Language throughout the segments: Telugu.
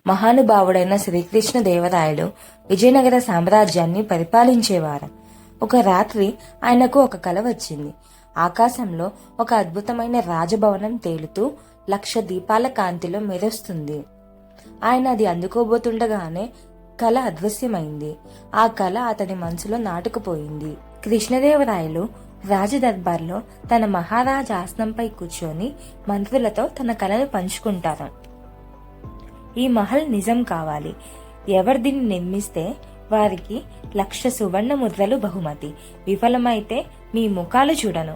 మహానుభావుడైన శ్రీకృష్ణ దేవరాయలు విజయనగర సామ్రాజ్యాన్ని పరిపాలించేవారు. ఒక రాత్రి ఆయనకు ఒక కల వచ్చింది. ఆకాశంలో ఒక అద్భుతమైన రాజభవనం తేలుతూ 1,00,000 దీపాల కాంతిలో మెరుస్తుంది. ఆయన అది అందుకోబోతుండగానే కల అదృశ్యమైంది. ఆ కల అతని మనసులో నాటుకుపోయింది. కృష్ణదేవరాయలు రాజదర్బార్లో తన మహారాజ ఆసనంపై కూర్చొని మంత్రులతో తన కలను పంచుకుంటారు. ఈ మహల్ నిజం కావాలి. ఎవరు దీన్ని నిర్మిస్తే వారికి 1,00,000 సువర్ణ ముద్రలు బహుమతి. విఫలమైతే మీ ముఖాలు చూడను.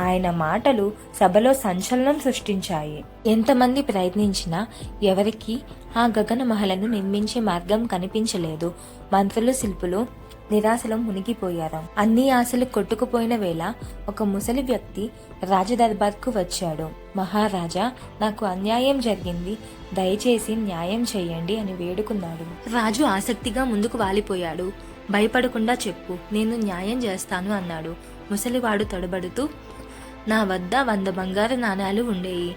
ఆయన మాటలు సభలో సంచలనం సృష్టించాయి. ఎంతమంది ప్రయత్నించినా ఎవరికి ఆ గగన మహలను నిర్మించే మార్గం కనిపించలేదు. మంత్రులు, శిల్పులు నిరాశలో మునిగిపోయారు. అన్ని ఆశలు కొట్టుకుపోయిన వేళ ఒక ముసలి వ్యక్తి రాజదర్బార్కు వచ్చాడు. మహారాజా, నాకు అన్యాయం జరిగింది, దయచేసి న్యాయం చేయండి అని వేడుకున్నాడు. రాజు ఆసక్తిగా ముందుకు వాలిపోయాడు. భయపడకుండా చెప్పు, నేను న్యాయం చేస్తాను అన్నాడు. ముసలివాడు తడబడుతూ, నా వద్ద 100 బంగారు నాణాలు ఉండేవి,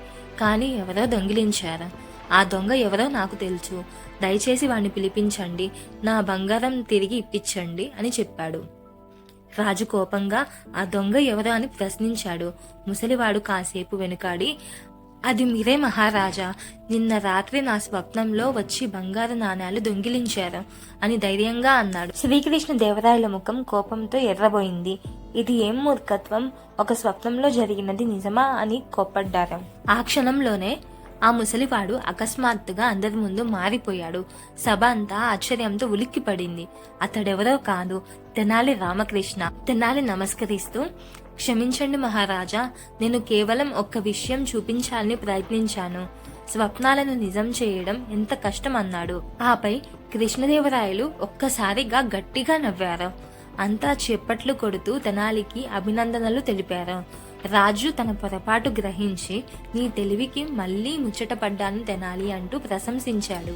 కానీ ఎవరో దొంగిలించారు. ఆ దొంగ ఎవరో నాకు తెలుసు. దయచేసి వాడిని పిలిపించండి, నా బంగారం తిరిగి ఇప్పించండి అని చెప్పాడు. రాజు కోపంగా ఆ దొంగ ఎవరో అని ప్రశ్నించాడు. ముసలివాడు కాసేపు వెనుకాడి, అది మీరే మహారాజా, నిన్న రాత్రి నా స్వప్నంలో వచ్చి బంగారు నాణాలు దొంగిలించారు అని ధైర్యంగా అన్నాడు. శ్రీకృష్ణ దేవరాయల ముఖం కోపంతో ఎర్రబోయింది. ఇది ఏం మూర్ఖత్వం, ఒక స్వప్నంలో జరిగినది నిజమా అని కోప్పడ్డారు. ఆ క్షణంలోనే ఆ ముసలివాడు అకస్మాత్తుగా అందరి ముందు మారిపోయాడు. సభ అంతా ఆశ్చర్యంతో ఉలిక్కిపడింది. అతడెవరో కాదు, తెనాలి రామకృష్ణ. తెనాలి నమస్కరిస్తూ, క్షమించండి మహారాజా, నేను కేవలం ఒక్క విషయం చూపించాలని ప్రయత్నించాను. స్వప్నాలను నిజం చేయడం ఎంత కష్టం అన్నాడు. ఆపై కృష్ణదేవరాయలు ఒక్కసారిగా గట్టిగా నవ్వారు. అంతా చెప్పట్లు కొడుతూ తెనాలికి అభినందనలు తెలిపారు. రాజు తన పొరపాటు గ్రహించి, నీ తెలివికి మళ్లీ ముచ్చటపడ్డాను తెనాలి అంటూ ప్రశంసించాడు.